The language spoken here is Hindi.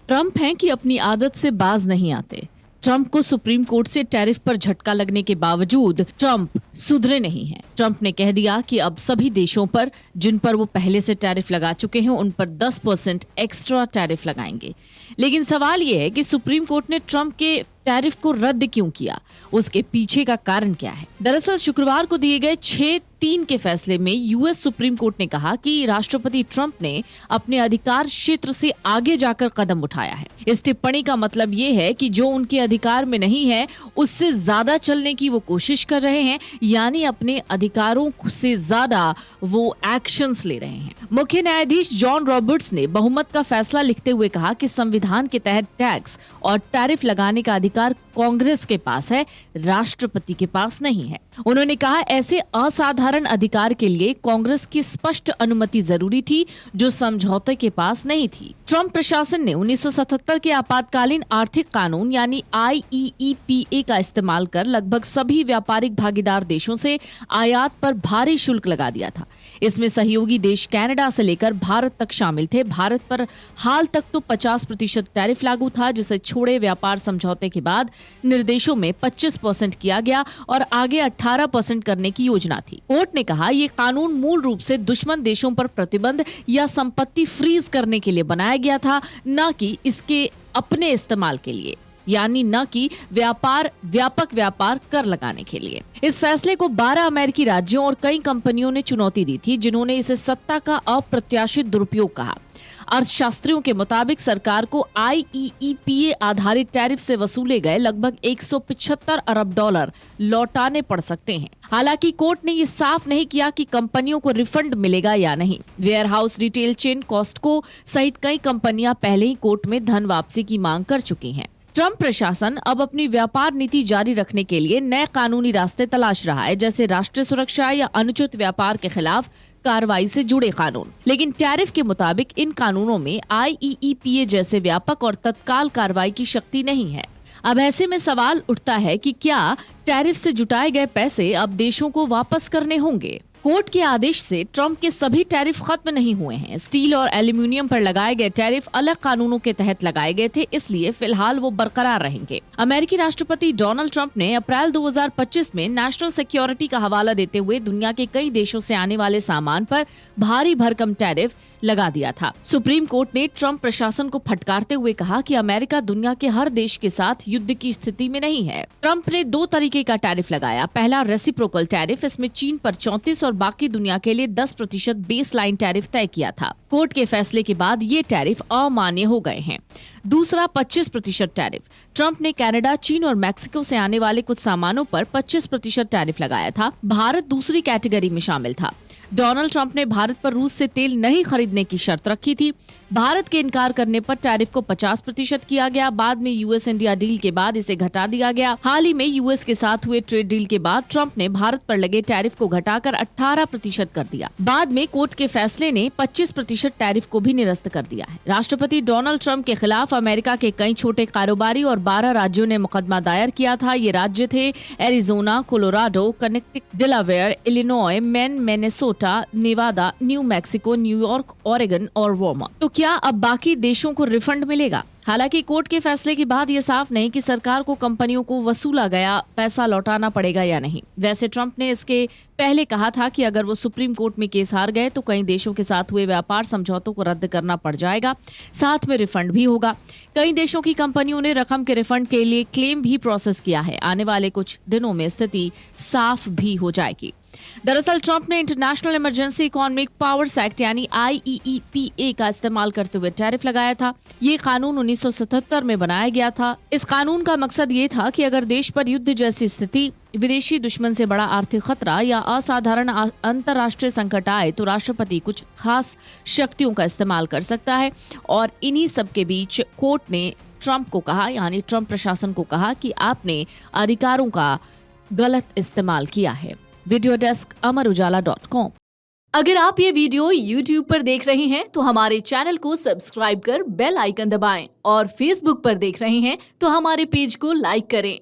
ट्रंप हैं कि अपनी आदत से बाज नहीं आते। ट्रंप को सुप्रीम कोर्ट से टैरिफ पर झटका लगने के बावजूद ट्रंप सुधरे नहीं हैं। ट्रंप ने कह दिया कि अब सभी देशों पर जिन पर वो पहले से टैरिफ लगा चुके हैं उन पर 10% एक्स्ट्रा टैरिफ लगाएंगे। लेकिन सवाल ये है कि सुप्रीम कोर्ट ने ट्रंप के टैरिफ को रद्द क्यों किया, उसके पीछे का कारण क्या है। दरअसल शुक्रवार को दिए गए 6-3 के फैसले में यूएस सुप्रीम कोर्ट ने कहा कि राष्ट्रपति ट्रंप ने अपने अधिकार क्षेत्र से आगे जाकर कदम उठाया है। इस टिप्पणी का मतलब ये है कि जो उनके अधिकार में नहीं है उससे ज्यादा चलने की वो कोशिश कर रहे हैं, यानी अपने अधिकारों से ज्यादा वो एक्शंस ले रहे हैं। मुख्य न्यायाधीश जॉन रॉबर्ट्स ने बहुमत का फैसला लिखते हुए कहा कि संविधान के तहत टैक्स और टैरिफ लगाने का अधिकार कांग्रेस के पास है, राष्ट्रपति के पास नहीं है। उन्होंने कहा ऐसे असाधारण अधिकार के लिए कांग्रेस की स्पष्ट अनुमति जरूरी थी, जो समझौते के पास नहीं थी। ट्रंप प्रशासन ने 1977 के आपातकालीन आर्थिक कानून यानी IEEPA का इस्तेमाल कर लगभग सभी व्यापारिक भागीदार देशों से आयात पर भारी शुल्क लगा दिया था। इसमें सहयोगी देश कनाडा से लेकर भारत तक शामिल थे। भारत पर हाल तक तो 50% टैरिफ लागू था, जिसे छोड़े व्यापार समझौते के बाद निर्देशों में 25% किया गया और आगे 18% करने की योजना थी। कोर्ट ने कहा ये कानून मूल रूप से दुश्मन देशों पर प्रतिबंध या संपत्ति फ्रीज करने के लिए बनाया गया था, न कि इसके अपने इस्तेमाल के लिए, यानी न कि व्यापक व्यापार कर लगाने के लिए। इस फैसले को 12 अमेरिकी राज्यों और कई कंपनियों ने चुनौती दी थी, जिन्होंने इसे सत्ता का अप्रत्याशित दुरुपयोग कहा। अर्थशास्त्रियों के मुताबिक सरकार को IEEPA आधारित टैरिफ से वसूले गए लगभग 175 अरब डॉलर लौटाने पड़ सकते हैं। हालांकि कोर्ट ने ये साफ नहीं किया कि कंपनियों को रिफंड मिलेगा या नहीं। वेयरहाउस रिटेल चेन कॉस्टको सहित कई कंपनियां पहले ही कोर्ट में धन वापसी की मांग कर चुकी हैं। ट्रंप प्रशासन अब अपनी व्यापार नीति जारी रखने के लिए नए कानूनी रास्ते तलाश रहा है, जैसे राष्ट्रीय सुरक्षा या अनुचित व्यापार के खिलाफ कार्रवाई से जुड़े कानून। लेकिन टैरिफ के मुताबिक इन कानूनों में IEEPA जैसे व्यापक और तत्काल कार्रवाई की शक्ति नहीं है। अब ऐसे में सवाल उठता है कि क्या टैरिफ से जुटाए गए पैसे अब देशों को वापस करने होंगे। कोर्ट के आदेश से ट्रंप के सभी टैरिफ खत्म नहीं हुए हैं। स्टील और एल्यूमिनियम पर लगाए गए टैरिफ अलग कानूनों के तहत लगाए गए थे, इसलिए फिलहाल वो बरकरार रहेंगे। अमेरिकी राष्ट्रपति डोनाल्ड ट्रंप ने अप्रैल 2025 में नेशनल सिक्योरिटी का हवाला देते हुए दुनिया के कई देशों से आने वाले सामान पर भारी भरकम टैरिफ लगा दिया था। सुप्रीम कोर्ट ने ट्रंप प्रशासन को फटकारते हुए कहा कि अमेरिका दुनिया के हर देश के साथ युद्ध की स्थिति में नहीं है। ट्रंप ने 2 तरीके का टैरिफ लगाया। पहला रेसिप्रोकल टैरिफ, इसमें चीन पर 34 और बाकी दुनिया के लिए 10% बेस लाइन टैरिफ तय किया था। कोर्ट के फैसले के बाद ये टैरिफ अमान्य हो गए हैं। दूसरा 25% टैरिफ। ट्रंप ने कनाडा, चीन और मैक्सिको से आने वाले कुछ सामानों पर 25% टैरिफ लगाया था। भारत दूसरी कैटेगरी में शामिल था। डोनाल्ड ट्रंप ने भारत पर रूस से तेल नहीं खरीदने की शर्त रखी थी। भारत के इनकार करने पर टैरिफ को 50% किया गया। बाद में यूएस इंडिया डील के बाद इसे घटा दिया गया। हाल ही में यूएस के साथ हुए ट्रेड डील के बाद ट्रंप ने भारत पर लगे टैरिफ को घटाकर 18% कर दिया। बाद में कोर्ट के फैसले ने 25% टैरिफ को भी निरस्त कर दिया है। राष्ट्रपति डोनाल्ड ट्रंप के खिलाफ अमेरिका के कई छोटे कारोबारी और 12 राज्यों ने मुकदमा दायर किया था। ये राज्य थे Arizona, Colorado, Connecticut, Delaware, Illinois, Maine, Minnesota, Nevada, New Mexico, New York, Oregon और वर्मा। तो क्या अब बाकी देशों को रिफंड मिलेगा? हालांकि कोर्ट के फैसले के बाद ये साफ नहीं कि सरकार को कंपनियों को वसूला गया पैसा लौटाना पड़ेगा या नहीं। वैसे ट्रंप ने इसके पहले कहा था कि अगर वो सुप्रीम कोर्ट में केस हार गए तो कई देशों के साथ हुए व्यापार समझौतों को रद्द करना पड़ जाएगा, साथ में रिफंड भी होगा। कई देशों की कंपनियों ने रकम के रिफंड के लिए क्लेम भी प्रोसेस किया है। आने वाले कुछ दिनों में स्थिति साफ भी हो जाएगी। दरअसल ट्रंप ने international emergency economic powers act यानी IEEPA का इस्तेमाल करते हुए टैरिफ लगाया था। ये कानून 1977 में बनाया गया था। इस कानून का मकसद ये था कि अगर देश पर युद्ध जैसी स्थिति, विदेशी दुश्मन से बड़ा आर्थिक खतरा या असाधारण अंतर्राष्ट्रीय संकट आए तो राष्ट्रपति कुछ खास शक्तियों का इस्तेमाल कर सकता है। और इन्हीं सब के बीच कोर्ट ने ट्रंप को कहा, यानी ट्रंप प्रशासन को कहा कि आपने अधिकारों का गलत इस्तेमाल किया है। वीडियो डेस्क अमरउजाला.com। अगर आप ये वीडियो YouTube पर देख रहे हैं तो हमारे चैनल को सब्सक्राइब कर बेल आइकन दबाएं और Facebook पर देख रहे हैं तो हमारे पेज को लाइक करें।